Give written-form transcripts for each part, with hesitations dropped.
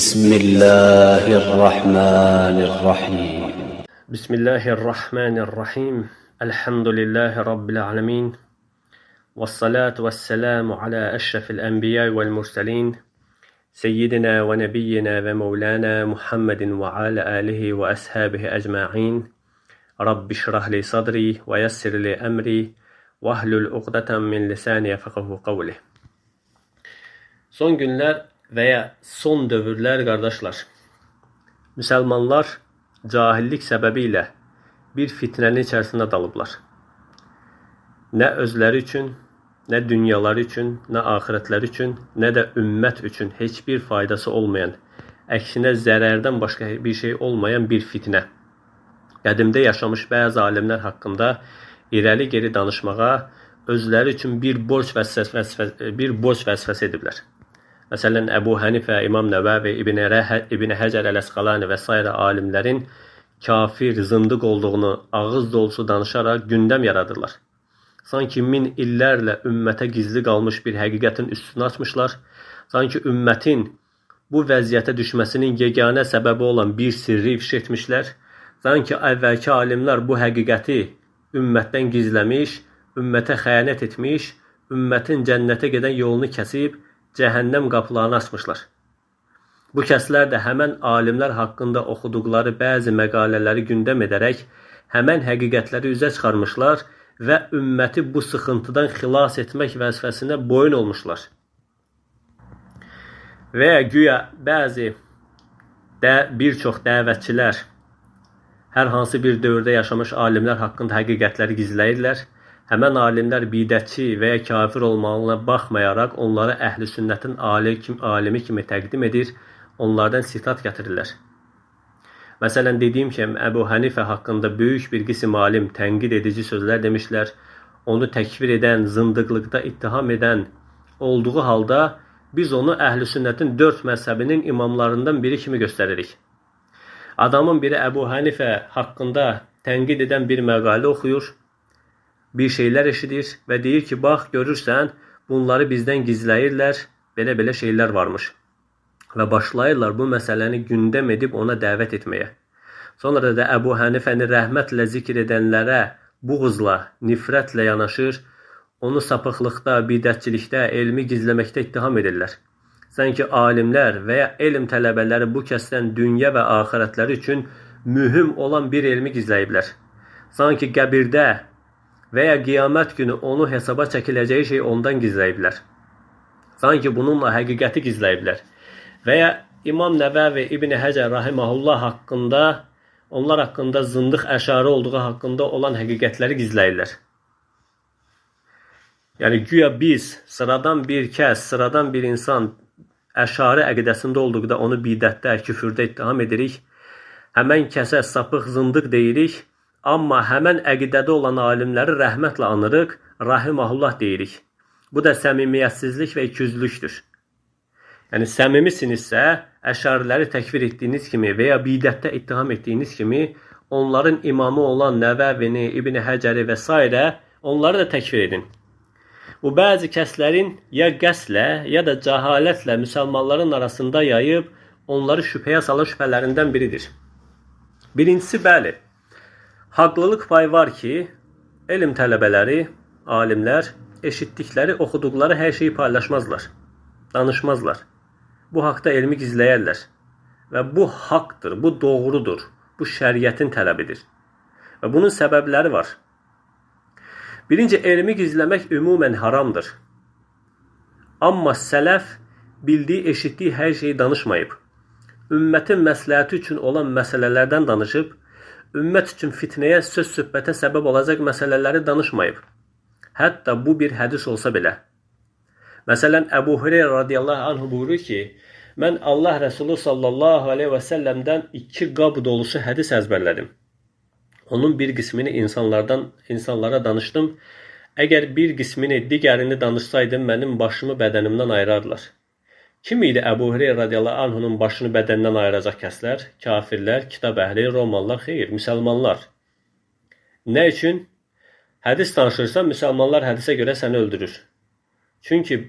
بسم الله الرحمن الرحيم بسم الله الرحمن الرحيم الحمد لله رب العالمين والصلاة والسلام على أشرف الأنبياء والمرسلين سيدنا ونبينا ومولانا محمد وعلى آله وأصحابه أجمعين رب اشرح لي صدري ويسر لي أمري واhlul uqdatan min lisani yafqahu qawli. Son günlər və ya son dövrlər qardaşlar, müsəlmanlar cahillik səbəbi ilə bir fitnənin içərisində dalıblar. Nə özləri üçün, nə dünyaları üçün, nə axirətləri üçün, nə də ümmət üçün heç bir faydası olmayan, əksinə zərərdən başqa bir şey olmayan bir fitnə. Qədimdə yaşamış bəzi alimlər haqqında irəli geri danışmağa özləri üçün bir borc vəsvəsə ediblər. Məsələn, Əbu Hənifə, İmam Nəvəvi, İbn Həcər Əl-Əsqalani və s. alimlərin kafir, zındıq olduğunu ağız dolusu danışaraq gündəm yaradırlar. Sanki min illərlə ümmətə gizli qalmış bir həqiqətin üstünü açmışlar. Sanki ümmətin bu vəziyyətə düşməsinin yeganə səbəbi olan bir sirri ifşa etmişlər. Sanki əvvəlki alimlər bu həqiqəti ümmətdən gizləmiş, ümmətə xəyanət etmiş, ümmətin cənnətə gedən yolunu kəsib, cəhənnəm qapılarını açmışlar. Bu kəslər də həmən alimlər haqqında oxuduqları bəzi məqalələri gündəm edərək, həmən həqiqətləri üzə çıxarmışlar və ümməti bu sıxıntıdan xilas etmək vəzifəsinə boyun olmuşlar. Və güya bəzi bir çox dəvətçilər hər hansı bir dövrdə yaşamış alimlər haqqında həqiqətləri gizləyirlər. Həmən alimlər bidətçi və ya kafir olmağına baxmayaraq onları əhl-i sünnətin alimi kimi təqdim edir, onlardan sitat gətirirlər. Məsələn, dediyim kimi, Əbu Hənifə haqqında böyük bir qism alim tənqid edici sözlər demişlər, onu təkfir edən, zındıqlıqda ittiham edən olduğu halda biz onu əhl-i sünnətin 4 məzhəbinin imamlarından biri kimi göstəririk. Adamın biri Əbu Hənifə haqqında tənqid edən bir məqalə oxuyur, bir şeylər eşidir və deyir ki, bax, görürsən, bunları bizdən gizləyirlər, belə-belə şeylər varmış. Və başlayırlar bu məsələni gündəm edib ona dəvət etməyə. Sonra da Əbu Hənifəni rəhmətlə zikr edənlərə buğzla, nifrətlə yanaşır, onu sapıqlıqda, bidətçilikdə, elmi gizləməkdə ittiham edirlər. Sanki alimlər və ya elm tələbələri bu kəsdən dünya və axirətləri üçün mühüm olan bir elmi gizləyiblər. Sanki qəbirdə və ya qiyamət günü onu hesaba çəkiləcəyi şey ondan gizləyiblər. Sanki bununla həqiqəti gizləyiblər. Və ya İmam Nəvəvi, İbn Həcər Rahiməhullah haqqında, onlar haqqında zındıq əşarı olduğu haqqında olan həqiqətləri gizləyirlər. Yəni, güya biz, sıradan bir kəs, sıradan bir insan əşari əqidəsində olduqda onu bidətdə, küfürdə ittiham edirik. Həmən kəsə sapıq, zındıq deyirik. Amma həmən əqidədə olan alimləri rəhmətlə anırıq, rahiməhullah deyirik. Bu da səmimiyyətsizlik və ikiyüzlükdür. Yəni, səmimisinizsə, əşariləri təkfir etdiyiniz kimi və ya bidətdə ittiham etdiyiniz kimi, onların imamı olan Nəvəvini, İbn Həcəri və s. onları da təkfir edin. Bu, bəzi kəslərin ya qəslə, ya da cəhalətlə müsəlmanların arasında yayıb, onları şübhəyə salan şübhələrindən biridir. Birincisi, bəli, haqlılıq payı var ki, elm tələbələri, alimlər, eşitdikləri, oxuduqları hər şeyi paylaşmazlar, danışmazlar. Bu haqda elmi gizləyərlər. Və bu haqdır, bu doğrudur, bu şəriətin tələbidir. Və bunun səbəbləri var. Birinci, elmi gizləmək ümumən haramdır. Amma sələf bildiyi, eşitdiyi hər şeyi danışmayıb. Ümmətin məsləhəti üçün olan məsələlərdən danışıb, ümmət üçün fitnəyə, söz-söhbətə səbəb olacaq məsələləri danışmayıb. Hətta bu bir hədis olsa belə. Məsələn, Əbu Hüreyrə radiyallahu anh buyurur ki, mən Allah Rəsulü sallallahu aleyhi və səlləmdən 2 qab dolusu hədis əzbərlədim. Onun bir qismini insanlara danışdım. Əgər bir qismini, digərini danışsaydım, mənim başımı bədənimdən ayırarlar. Kim idi Əbu Hüreyrə radiyallahu anh'ın başını bədəndən ayıracaq kəslər? Kafirlər, kitab əhli, romanlar, xeyr, müsəlmanlar. Nə üçün? Hədis danışırsan, müsəlmanlar hədisə görə səni öldürür. Çünki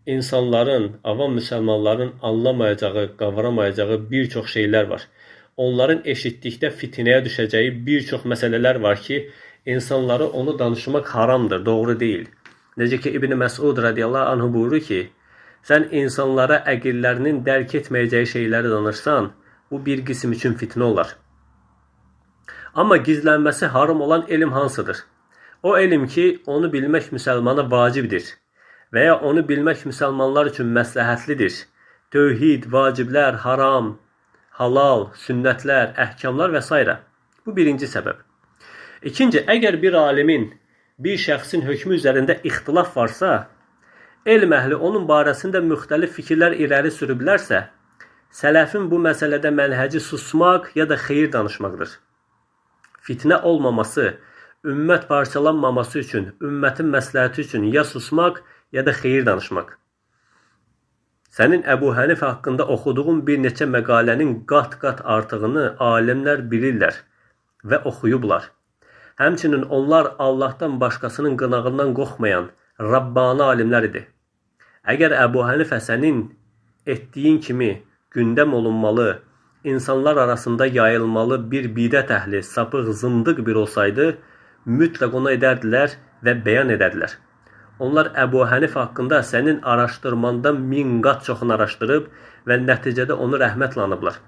insanların, avam müsəlmanların anlamayacağı, qavramayacağı bir çox şeylər var. Onların eşitdikdə fitnəyə düşəcəyi bir çox məsələlər var ki, insanlara onu danışmaq haramdır, doğru deyil. Necə ki, İbn Məsud radiyallahu anhu buyurur ki, sən insanlara əqillərinin dərk etməyəcəyi şeyləri danırsan, bu bir qism üçün fitnə olar. Amma gizlənməsi haram olan elm hansıdır? O elm ki, onu bilmək müsəlmana vacibdir və ya onu bilmək müsəlmanlar üçün məsləhətlidir. Tövhid, vaciblər, haram, halal, sünnətlər, əhkamlar və s. Bu birinci səbəb. İkinci, əgər bir alimin, bir şəxsin hökmü üzərində ixtilaf varsa, elm əhli onun barəsində müxtəlif fikirlər irəli sürüblərsə, sələfin bu məsələdə mənhəci susmaq ya da xeyir danışmaqdır. Fitnə olmaması, ümmət parçalanmaması üçün, ümmətin məsləhəti üçün ya susmaq, ya da xeyir danışmaq. Sənin Əbu Hənifə haqqında oxuduğun bir neçə məqalənin qat-qat artığını alimlər bilirlər və oxuyublar. Həmçinin onlar Allahdan başqasının qınağından qorxmayan Rabbani alimlər idi. Əgər Əbu Hənifə sənin etdiyin kimi gündəm olunmalı, insanlar arasında yayılmalı bir bidət əhli, sapıq, zındıq bir olsaydı, mütləq onu edərdilər və bəyan edərdilər. Onlar Əbu Hənifə haqqında sənin araşdırmandan 1000 qat çoxunu araşdırıb və nəticədə onu rəhmətlə anıblar.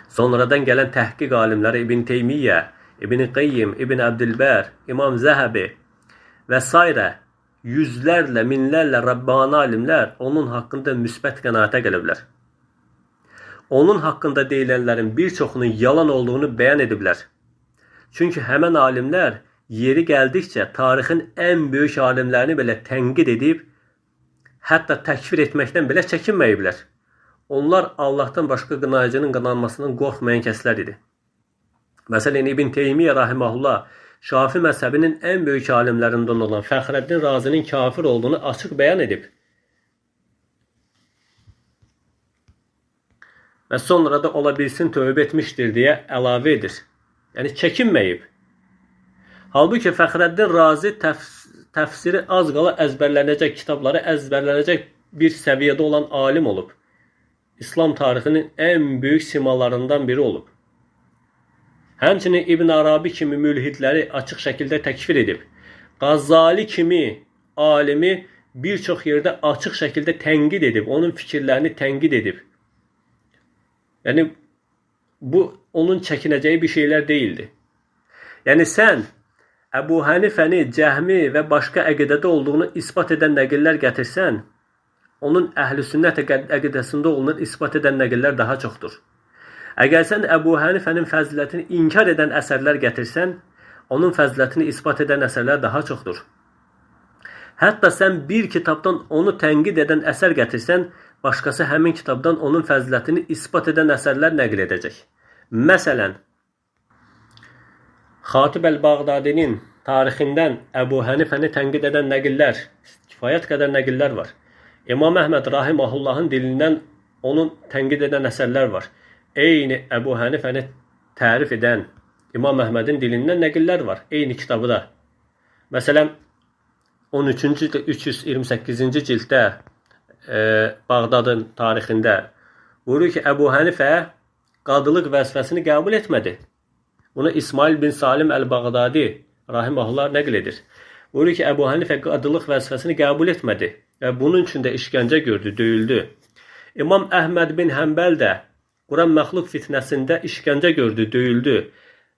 Sonradan gələn təhqiq alimləri İbn Teymiyyə, İbn Qayyim, İbn Əbdülbər, İmam Zəhəbi və s. yüzlərlə, minlərlə Rabbani alimlər onun haqqında müsbət qənaətə gəliblər. Onun haqqında deyilənlərin bir çoxunun yalan olduğunu bəyan ediblər. Çünki həmən alimlər yeri gəldikcə tarixin ən böyük alimlərini belə tənqid edib, hətta təkfir etməkdən belə çəkinməyiblər. Onlar Allahdan başqa qınayıcının qınanmasından qorxmayan kəslər idi. Məsələn, İbn Teymiyyə rahiməhullah Şafi məzhəbinin ən böyük alimlərindən olan Fəxrəddin Razinin kafir olduğunu açıq bəyan edib. Və sonra da ola bilsin tövbə etmişdir deyə əlavə edir. Yəni çəkinməyib. Halbuki Fəxrəddin Razi təfsiri az qala əzbərlənəcək, kitabları əzbərlənəcək bir səviyyədə olan alim olub. İslam tarixinin ən böyük simalarından biri olub. Həmçinin İbn Arabi kimi mülhidləri açıq şəkildə təkfir edib. Qazali kimi alimi bir çox yerdə açıq şəkildə tənqid edib, onun fikirlərini tənqid edib. Yəni, bu onun çəkinəcəyi bir şeylər deyildi. Yəni, sən Əbu Hənifəni, Cəhmi və başqa əqidədə olduğunu ispat edən nəqillər gətirsən, onun əhl-i sünnət əqidəsində olduğunu ispat edən nəqillər daha çoxdur. Əgər sən Əbu Hənifənin fəzilətini inkar edən əsərlər gətirsən, onun fəzilətini ispat edən əsərlər daha çoxdur. Hətta sən bir kitabdan onu tənqid edən əsər gətirsən, başqası həmin kitabdan onun fəzilətini ispat edən əsərlər nəql edəcək. Məsələn, Xatib əl-Bağdadinin tarixindən Əbu Hənifəni tənqid edən nəqillər, kifayət qədər nəqillər var. İmam Əhməd rahiməhullahın dilindən onun tənqid edən əsərlər var. Eyni Əbu Hənifəni tərif edən İmam Əhmədin dilindən nəqillər var. Eyni kitabıda. Məsələn, 328-ci cilddə Bağdadın tarixində buyurur ki, Əbu Hənifə qadılıq vəzifəsini qəbul etmədi. Bunu İsmail bin Salim əl-Bağdadi rahiməhullah nəql edir. Buyurur ki, Əbu Hənifə qadılıq vəzifəsini qəbul etmədi və bunun üçün də işgəncə gördü, döyüldü. İmam Əhməd bin Həmbəl də Quran məxluq fitnəsində işgəncə gördü, döyüldü.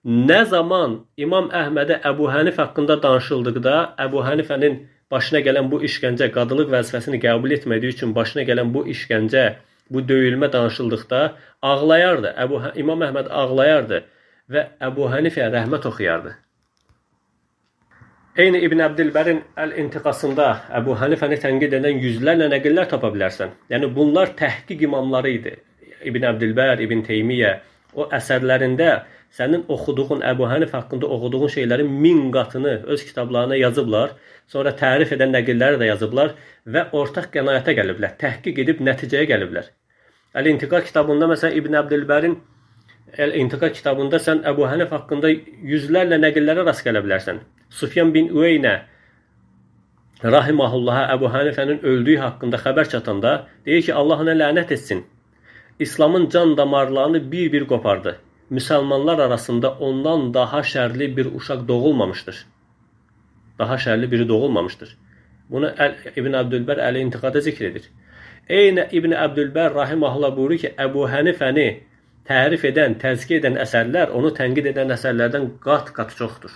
Nə zaman İmam Əhmədə Əbu Hənifə haqqında danışıldıqda, Əbu Hənifənin başına gələn bu işgəncə, qadılıq vəzifəsini qəbul etmədiyi üçün başına gələn bu işgəncə, bu döyülmə danışıldıqda ağlayardı. İmam Əhməd ağlayardı və Əbu Hənifəyə rəhmət oxuyardı. Eyni İbn Əbdülbərin Əl-İntiqasında Əbu Hənifəni tənqid edən yüzlərlə nəqillər tapa bilərsən. Yəni bunlar təhqiq imamları idi. İbn Əbdülbər, İbn Teymiyyə o əsərlərində sənin oxuduğun, Əbu Hənifə haqqında oxuduğun şeylərin 1000 qatını öz kitablarına yazıblar, sonra tərif edən nəqilləri də yazıblar və ortaq qənaətə gəliblər, təhqiq edib nəticəyə gəliblər. Əl-İntiqa kitabında, məsələn, İbn Əbdülbərin Əl-İntiqa kitabında sən Əbu Hənifə haqqında yüzlərlə nəqillərə rast gələ bilərsən. Sufyan bin Üyeynə rahimahullaha Əbu Hənifənin öldüyü haqqında xəbər çatanda deyir ki, Allah ona lənət etsin. İslamın can damarlarını bir-bir qopardı. Müsəlmanlar arasında ondan daha şərli bir uşaq doğulmamışdır. Daha şərli biri doğulmamışdır. Bunu İbn Əbdülbər Əl-İntiqada zikr edir. Eyni İbn Əbdülbər rahimehullah buyurur ki, Əbu Hənifəni tərif edən, təzkiyə edən əsərlər onu tənqid edən əsərlərdən qat-qat çoxdur.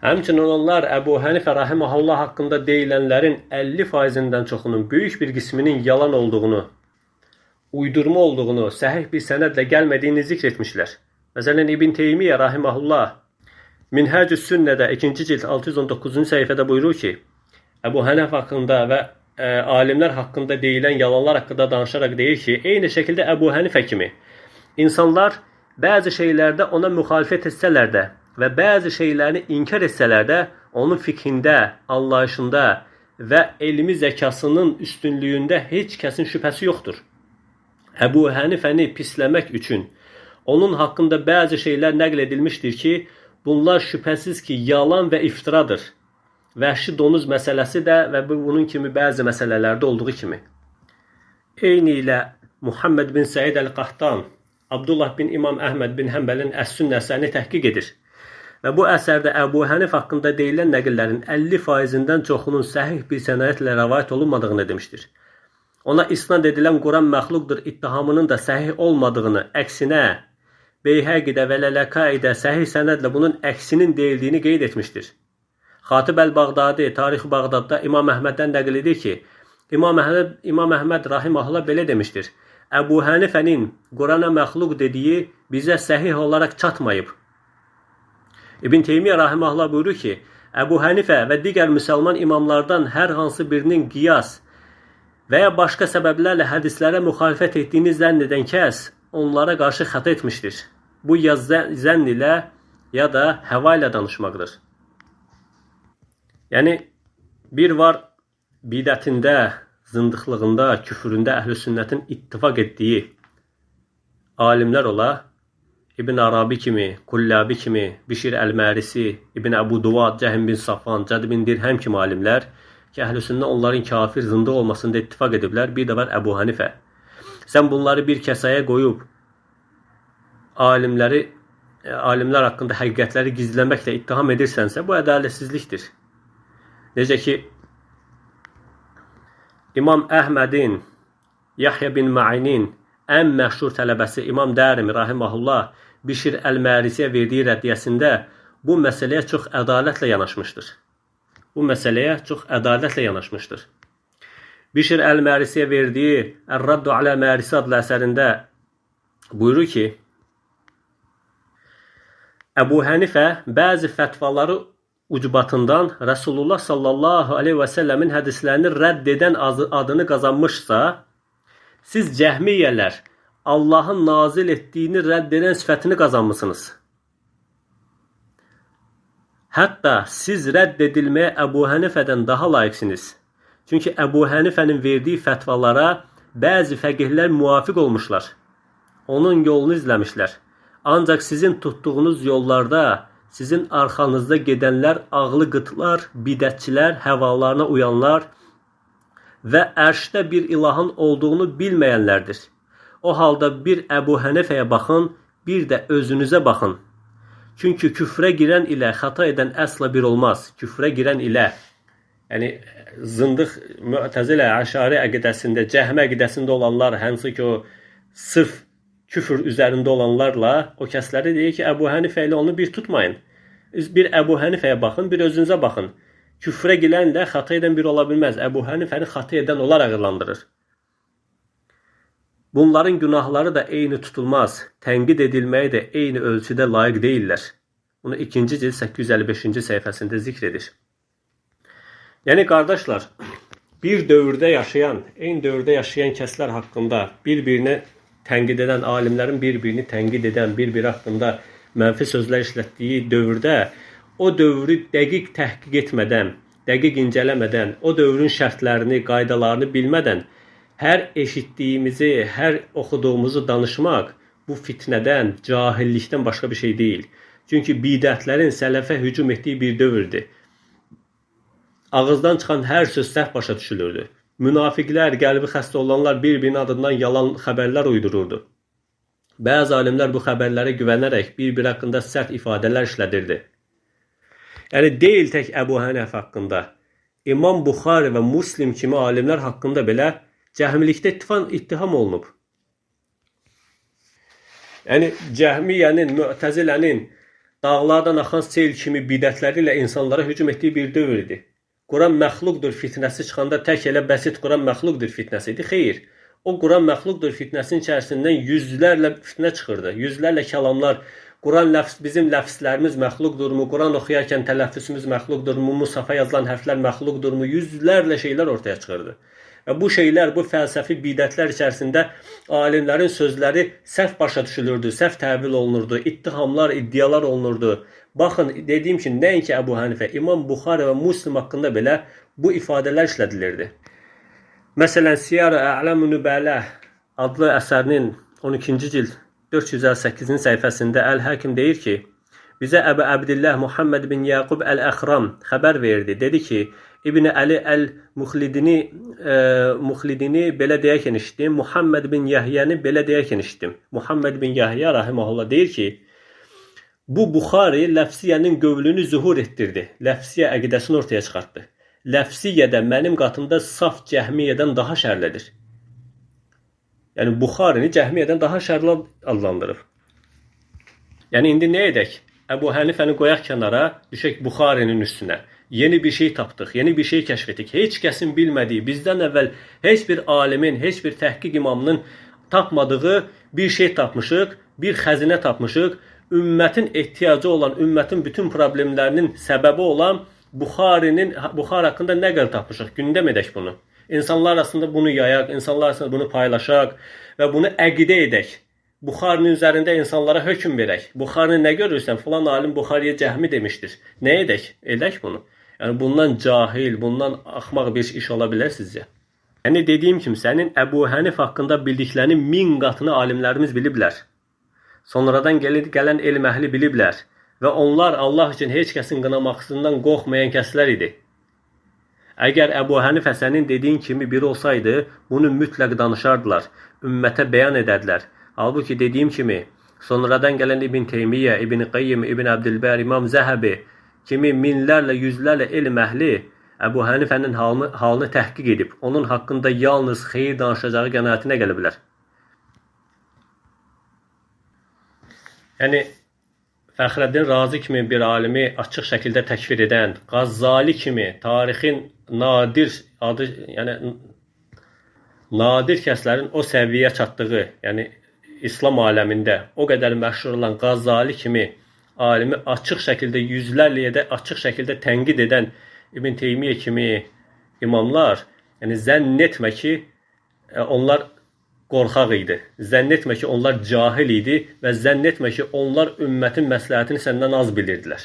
Həmçinin onlar Əbu Hənifə rahimehullah haqqında deyilənlərin 50%-dən çoxunun, böyük bir qisminin yalan olduğunu, uydurma olduğunu, səhih bir sənədlə gəlmədiyini zikr etmişlər. Məsələn, İbn Teymiyyə rahimehullah Minhacü's Sünnədə 2-ci cild 619-cu səhifədə buyurur ki, Əbu Hənifə haqqında və alimlər haqqında deyilən yalanlar haqqında danışaraq deyir ki, eyni şəkildə Əbu Hənifə kimi insanlar bəzi şeylərdə ona müxalifət etsələr də və bəzi şeylərini inkar etsələr də onun fiqhində, anlayışında və elmi zəkasının üstünlüyündə heç kəsin şübhəsi yoxdur. Əbu Hənifəni pisləmək üçün onun haqqında bəzi şeylər nəql edilmişdir ki, bunlar şübhəsiz ki, yalan və iftiradır. Vəhşi donuz məsələsi də və bunun kimi bəzi məsələlərdə olduğu kimi. Eyni ilə Muhammed bin Səid Əl-Qahtan, Abdullah bin İmam Əhməd bin Həmbəlin Əs-Sünnə əsərini təhqiq edir. Və bu əsərdə Əbu Hənifə haqqında deyilən nəqillərin 50%-dən çoxunun səhih bir sənədlə rəvayət olunmadığını demişdir. Ona isnad edilən Quran məxluqdur ittihamının da səhih olmadığını, əksinə Beyhəqidə və Lələkaidə səhih sənədlə bunun əksinin deyildiyini qeyd etmişdir. Xatib Əl-Bağdadi, Tarix-i Bağdadda İmam Əhməddən nəql edir ki, İmam Əhməd rahimehullah belə demişdir. Əbu Hənifənin Qurana məxluq dediyi bizə səhih olaraq çatmayıb. İbn Teymiyyə rahimehullah buyurur ki, Əbu Hənifə və digər müsəlman imamlardan hər hansı birinin qiyas və ya başqa səbəblərlə hədislərə müxalifət etdiyini zənn edən kəs onlara qarşı xəta etmişdir. Bu ya zənn ilə ya da həva ilə danışmaqdır. Yəni, bir var bidətində, zındıqlığında, küfründə əhl-i sünnətin ittifaq etdiyi alimlər ola, İbn Arabi kimi, Kullabi kimi, Bişir Əl-Mərisi, İbn Əbu Duvad, Cəhm bin Safvan, Cəd bin Dirhəm kimi alimlər ki, əhl-i sünnə onların kafir, zındıq olmasında ittifaq ediblər. Bir də var Əbu Hənifə. Sən bunları bir kəsəyə qoyub, alimlər haqqında həqiqətləri gizləməklə ittiham edirsənsə, bu ədalətsizlikdir. Necə ki, İmam Əhmədin, Yahya bin Ma'inin ən məşhur tələbəsi İmam Dərimi rahimehullah Bişir Əl-Mərisiyə verdiyi rəddiyəsində bu məsələyə çox ədalətlə yanaşmışdır. Bişir Əl-Mərisiyə verdiyi Ər-Raddu alə Mərisi adlı əsərində buyurur ki, Əbu Hənifə bəzi fətvaları ucbatından Rasulullah sallallahu aleyhi və səlləmin hədislərini rədd edən adını qazanmışsa, siz cəhmiyyələr Allahın nazil etdiyini rədd edən sifətini qazanmışsınız. Hətta siz rədd edilməyə Əbu Hənifədən daha layiqsiniz. Çünki Əbu Hənifənin verdiyi fətvalara bəzi fəqihlər müvafiq olmuşlar. Onun yolunu izləmişlər. Ancaq sizin tutduğunuz yollarda sizin arxanızda gedənlər ağlı qıtlar, bidətçilər, həvalarına uyanlar və ərşdə bir ilahın olduğunu bilməyənlərdir. O halda bir Əbu Hənifəyə baxın, bir də özünüzə baxın. Çünki küfrə girən ilə xəta edən əsla bir olmaz. Küfrə girən ilə, yəni zındıq, Mü'təzilə, Əşari əqidəsində, Cəhmə əqidəsində olanlar, hansı ki o sırf küfür üzərində olanlarla o kəsləri deyir ki, Əbu Hənifə ilə onu bir tutmayın. Bir Əbu Hənifəyə baxın, bir özünüzə baxın. Küfrə girənlə xəta edən bir ola bilməz. Əbu Hənifəni xəta edən olaraq adlandırır. Bunların günahları da eyni tutulmaz. Tənqid edilməyə də eyni ölçüdə layiq deyirlər. Bunu 2-ci cild 855-ci səhifəsində zikr edir. Yəni, qardaşlar, bir dövrdə yaşayan, eyni dövrdə yaşayan kəslər haqqında bir-birini tənqid edən, alimlərin bir-birini tənqid edən, bir-biri haqqında mənfi sözlər işlətdiyi dövrdə o dövrü dəqiq təhqiq etmədən, dəqiq incələmədən, o dövrün şərtlərini, qaydalarını bilmədən hər eşitdiyimizi, hər oxuduğumuzu danışmaq bu fitnədən, cahillikdən başqa bir şey deyil. Çünki bidətlərin sələfə hücum etdiyi bir dövrdür. Ağızdan çıxan hər söz səhv başa düşülürdü. Münafiqlər, qəlbi xəstə olanlar bir-birinin adından yalan xəbərlər uydururdu. Bəzi alimlər bu xəbərlərə güvənərək bir-biri haqqında sərt ifadələr işlədirdi. Yəni deyil tək Əbu Hənifə haqqında, İmam Buxari və Muslim kimi alimlər haqqında belə cəhmilikdə ittiham olunub. Yəni Cəhmiyyənin, Mü'təzilənin dağlardan axan sel kimi bidətləri ilə insanlara hücum etdiyi bir dövr idi. Quran məxluqdur fitnəsi çıxanda tək elə bəsit Quran məxluqdur fitnəsi idi. Xeyr, o Quran məxluqdur fitnəsinin içərisindən yüzlərlə fitnə çıxırdı. Yüzlərlə kəlamlar, Quran bizim ləfslərimiz məxluqdurmu, Quran oxuyarkən tələffüsümüz məxluqdurmu, Musafa yazılan hərflər məxluqdurmu, yüzlərlə şeylər ortaya çıxırdı. Və bu şeylər, bu fəlsəfi bidətlər içərisində alimlərin sözləri səhv başa düşülürdü, səhv təvil olunurdu, ittihamlar, iddialar olunurdu. Baxın, dediyim ki, nəinki Əbu Hənifə, İmam Buxari və Muslim haqqında belə bu ifadələr işlədilirdi. Məsələn, Siyar-ı A'lam-ı Nübələ adlı əsərinin 12-ci cild 458-ci səhifəsində Əl-Həkim deyir ki, bizə Əbu Əbdillah Muhammed bin Yaqub Əl-Əxram xəbər verdi. Dedi ki, İbn Əli Əl-Muxlidini belə deyərkən işitdim, Muhammed bin Yahyəni belə deyərkən işitdim. Muhammed bin Yahya rahimehullah deyir ki, bu Buxari ləfsiyyənin qövlünü zuhur etdirdi. Ləfsiyyə əqidəsini ortaya çıxartdı. Ləfsiyyədə mənim qatımda saf Cəhmiyyədən daha şərlidir. Yəni Buxarini Cəhmiyyədən daha şərli adlandırıb. Yəni indi nə edək? Əbu Hənifəni qoyaq kənara, düşək Buxarinin üstünə. Yeni bir şey tapdıq, yeni bir şey kəşf etdik. Heç kəsin bilmədiyi, bizdən əvvəl heç bir alimin, heç bir təhqiq imamının tapmadığı bir şey tapmışıq, bir xəzinə tapmışıq. Ümmətin ehtiyacı olan, ümmətin bütün problemlərinin səbəbi olan Buxar haqqında nəql tapmışıq. Gündəm edək bunu. İnsanlar arasında bunu yayaq, insanlar arasında bunu paylaşaq və bunu əqidə edək. Buxarinin üzərində insanlara hökm verək. Buxarını nə görürsən? Filan alim Buxariyə cəhmi demişdir. Nə edək? Edək bunu. Yəni bundan cahil, bundan axmaq bir iş ola bilər sizcə? Yəni dediyim kimi, sənin Əbu Hənif haqqında bildiklərinin 1000 qatını alimlərimiz biliblər. Sonradan gələn elm əhli biliblər. Və onlar Allah üçün heç kəsin qınamaqsından qorxmayan kəslər idi. Əgər Əbu Hənifə sənin dediyin kimi biri olsaydı, bunu mütləq danışardılar, ümmətə bəyan edədilər. Halbuki dediyim kimi, sonradan gələn İbn Teymiyyə, İbn Qayyim, İbn Əbdülbər, İmam Zəhəbi kimi minlərlə, yüzlərlə elm əhli Əbu Hənifənin halını təhqiq edib, onun haqqında yalnız xeyir danışacağı qənaətinə gəliblər. Yəni, Fəxrəddin Razi kimi bir alimi açıq şəkildə təkfir edən, Qazzali kimi tarixin nadir kəslərin o səviyyəyə çatdığı, yəni İslam aləmində o qədər məşhur olan Qazzali kimi alimi açıq şəkildə, yüzlərlə açıq şəkildə tənqid edən İbn Teymiyyə kimi imamlar, yəni zənn etmə ki, onlar qorxaq idi. Zənn etmə ki, onlar cahil idi və zənn etmə ki, onlar ümmətin məsləhətini səndən az bilirdilər.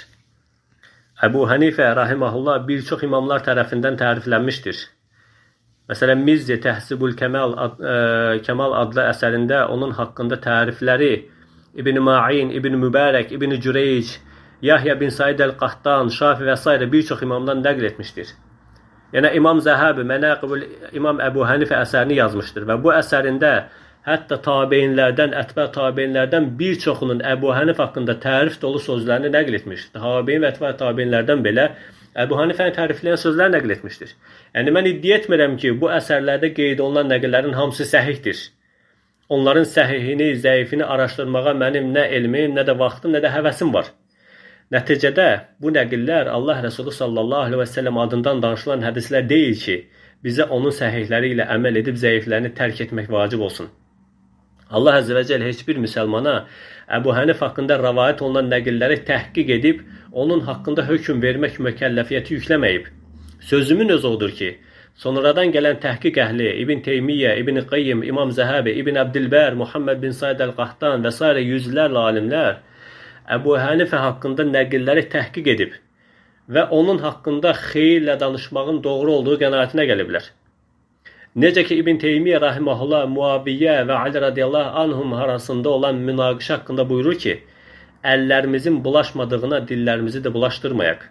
Əbu Hənifə rahiməhullah bir çox imamlar tərəfindən təriflənmişdir. Məsələn, Mizzi Təhsibul Kəmal adlı əsərində onun haqqında tərifləri İbn Ma'in, İbn Mübərək, İbn Cüreyc, Yahya bin Said Əl-Qahtan, Şafi və s. bir çox imamdan nəql etmişdir. Yəni İmam Zəhəbi Mənaqibul İmam Əbu Hənifə əsərini yazmışdır və bu əsərində hətta tabeinlərdən, ətbə tabeinlərdən bir çoxunun Əbu Hənifə haqqında tərif dolu sözlərini nəql etmişdir. Tabein və ətbə tabeinlərdən belə Əbu Hənifəni tərifləyən sözlər nəql etmişdir. Yəni mən iddia etmirəm ki, bu əsərlərdə qeyd olunan nəqllərin hamısı səhihdir. Onların səhihini, zəifini araşdırmağa mənim nə elmim, nə də vaxtım, nə də həvəsim var. Nəticədə bu nəqillər Allah Rəsulü sallallahu aleyhi və səlləm adından danışılan hədislər deyil ki, bizə onun səhihləri ilə əməl edib zəiflərini tərk etmək vacib olsun. Allah Əzzə və Cəl heç bir müsəlmana Əbu Hənif haqqında rəvayət olunan nəqilləri təhqiq edib, onun haqqında hökm vermək mükəlləfiyyəti yükləməyib. Sözümün özü odur ki, sonradan gələn təhqiq əhli İbn Teymiyyə, İbn Qayyim, İmam Zəhəbi, İbn Əbdülbər, Muhammed bin Said Əl-Qahtan və s. yüzlərlə alimlər Əbu Hənifə haqqında nəqilləri təhqiq edib və onun haqqında xeyirlə danışmağın doğru olduğu qənaətinə gəliblər. Necə ki, İbn Teymiyyə rahiməhullah Muaviyyə və Ali radiyallahu anhum arasında olan münaqişə haqqında buyurur ki, əllərimizin bulaşmadığına dillərimizi də bulaşdırmayaq.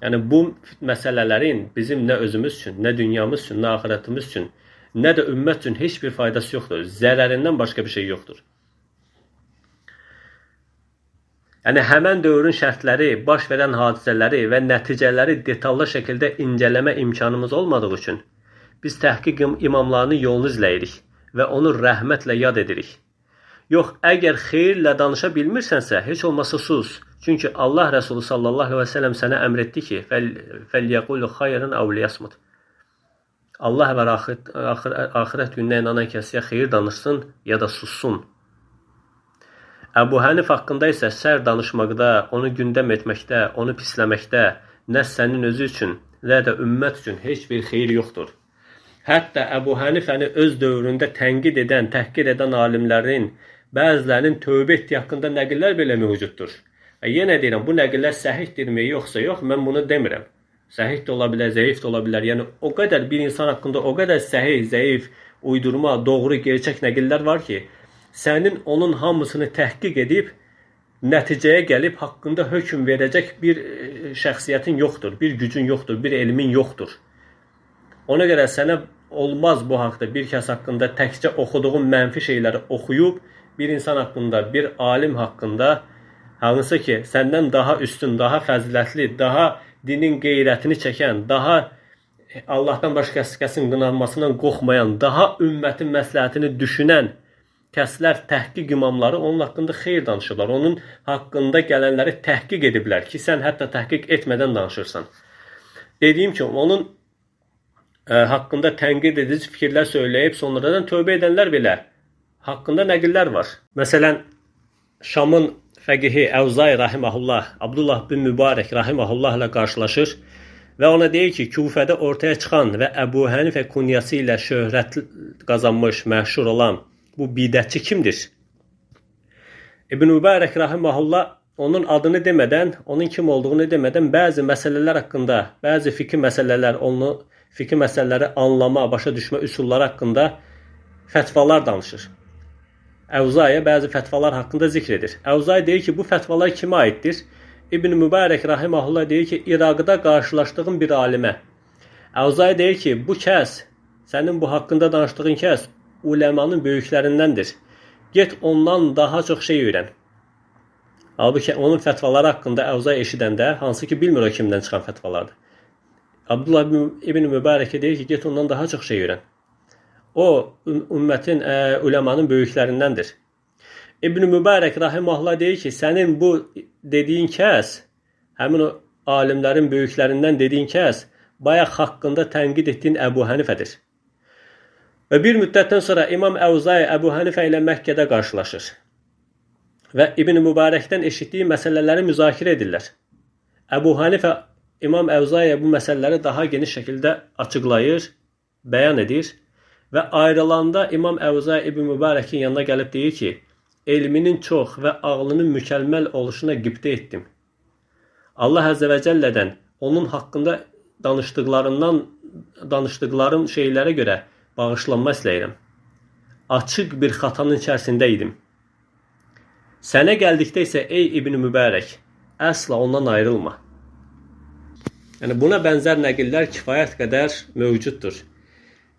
Yəni bu məsələlərin bizim nə özümüz üçün, nə dünyamız üçün, nə axirətimiz üçün, nə də ümmət üçün heç bir faydası yoxdur. Zərərindən başqa bir şey yoxdur. Yəni həmən dövrün şərtləri, baş verən hadisələri və nəticələri detallı şəkildə incələmə imkanımız olmadığı üçün biz təhqiq imamlarının yolunu izləyirik və onu rəhmətlə yad edirik. Yox, əgər xeyirlə danışa bilmirsənsə, heç olmasa sus. Çünki Allah Rəsulü sallallahu aleyhi və səlləm sənə əmr etdi ki, فَلْيَقُلُ خَيْرًا أَوْ لِيَصْمُتْ. Allah və axirət gününə inanan kəs ya xeyir danışsın, ya da sussun. Əbu Hənif haqqında isə sər danışmaqda, onu gündəm etməkdə, onu pisləməkdə nə sənin özü üçün, nə də ümmət üçün heç bir xeyir yoxdur. Hətta Əbu Hənifəni öz dövründə tənqid edən, təhqir edən alimlərin, bəzilərinin tövbə etdiyi haqqında nəqillər belə mövcuddur. Yenə deyirəm, bu nəqillər səhihdirmi, yoxsa yox, mən bunu demirəm. Səhih də ola bilər, zəif də ola bilər. Yəni, o qədər bir insan haqqında o qədər səhih, zəif, uydurma, doğru, gerçək nəqillər var ki, sənin onun hamısını təhqiq edib, nəticəyə gəlib, haqqında hökm verəcək bir şəxsiyyətin yoxdur, bir gücün yoxdur, bir elmin yoxdur. Ona görə sənə olmaz bu haqda bir kəs haqqında təkcə oxuduğun mənfi şeyləri oxuyub, bir insan haqqında, bir alim haqqında, hansı ki, səndən daha üstün, daha fəzilətli, daha dinin qeyrətini çəkən, daha Allahdan başqa kəsin qınanmasından qorxmayan, daha ümmətin məsləhətini düşünən kəslər, təhqiq imamları onun haqqında xeyir danışırlar. Onun haqqında gələnləri təhqiq ediblər ki, sən hətta təhqiq etmədən danışırsan. Dediyim ki, onun haqqında tənqid edici fikirlər söyləyib, sonradan tövbə edənlər belə haqqında nəqillər var. Məsələn, Şamın fəqihi Əvzai rahiməhullah, Abdullah bin Mübarək rahiməhullah ilə qarşılaşır və ona deyir ki, Kufədə ortaya çıxan və Əbu Hənifə kunyası ilə şöhrət qazanmış, məşhur olan bu bidətçi kimdir? İbn Mübarək rahiməhullah onun adını demədən, onun kim olduğunu demədən bəzi məsələlər haqqında, bəzi fikir məsələləri anlama, başa düşmə üsulları haqqında fətvalar danışır. Əvzaiyə bəzi fətvalar haqqında zikr edir. Əvzai deyir ki, bu fətvalar kimə aiddir? İbn Mübarək rahiməhullah deyir ki, İraqda qarşılaşdığım bir alimə. Əvzai deyir ki, bu kəs, sənin bu haqqında danışdığın kəs uləmanın böyüklərindəndir. Get ondan daha çox şey öyrən. Halbuki onun fətvaları haqqında Əvzai eşidəndə, hansı ki bilmir o kimdən çıxan fətvalardır. Abdullah ibn Mübarəkə deyir ki, get ondan daha çox şey öyrən. O, ümmətin, uləmanın böyüklərindəndir. İbn Mübarək rahiməhullah deyir ki, sənin bu dediyin kəs, həmin o alimlərin böyüklərindən dediyin kəs, bayaq haqqında tənqid etdiyin Əbu Hənifədir. Və bir müddətdən sonra İmam Əvzai Əbu Hənifə ilə Məkkədə qarşılaşır. Və İbn Mübarəkdən eşitdiyi məsələləri müzakirə edirlər. Əbu Hənifə İmam Əvzaiyə bu məsələləri daha geniş şəkildə açıqlayır, bəyan edir. Və ayrılanda İmam Əvzai İbn Mübarəkin yanına gəlib deyir ki, elminin çox və ağlının mükəmməl oluşuna qibtə etdim. Allah Əzzə və Cəllədən onun haqqında danışdıqlarım şeylərə görə bağışlanma istəyirəm. Açıq bir xatanın içərisində idim. Sənə gəldikdə isə ey İbn Mübarək, əsla ondan ayrılma. Yəni buna bənzər nəqillər kifayət qədər mövcuddur.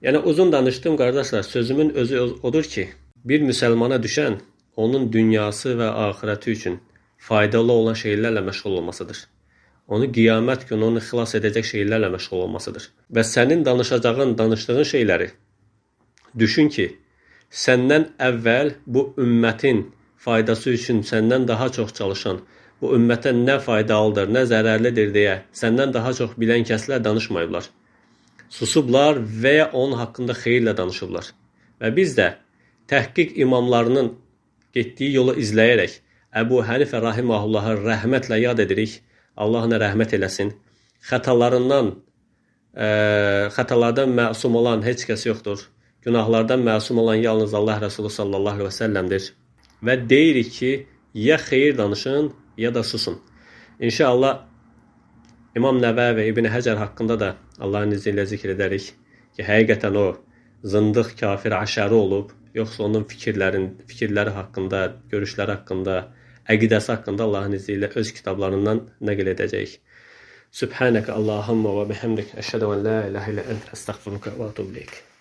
Yəni uzun danışdım qardaşlar, sözümün özü odur ki, bir müsəlmana düşən onun dünyası və axirəti üçün faydalı olan şeylərlə məşğul olmasıdır. Onu qiyamət günü onu xilas edəcək şeylərlə məşğul olmasıdır. Və sənin danışdığın şeyləri düşün ki, səndən əvvəl bu ümmətin faydası üçün səndən daha çox çalışan, bu ümmətə nə faydalıdır, nə zərərlidir deyə səndən daha çox bilən kəslər danışmayıblar. Susublar və ya onun haqqında xeyirlə danışıblar. Və biz də təhqiq imamlarının getdiyi yolu izləyərək Əbu Hənifə rahiməhullahı rəhmətlə yad edirik. Allah ona rəhmət eləsin. Xətalardan məsum olan heç kəs yoxdur. Günahlardan məsum olan yalnız Allah Rəsulü sallallahu aleyhi və səlləmdir. Və deyirik ki, ya xeyir danışın, ya da susun. İnşallah İmam Nəvəvi və İbn Həcər haqqında da Allahın izni ilə zikr edərik ki, həqiqətən o zındıq, kafir, əşəri olub, yoxsa onun fikirləri haqqında, görüşləri haqqında, əqidəsi haqqında Allahın izni ilə öz kitablarından nəql edəcəyik. Subhaneke Allahumma ve bihamdik. Eşhedü en la ilahe illa ente estağfiruke ve etûbü ileyk.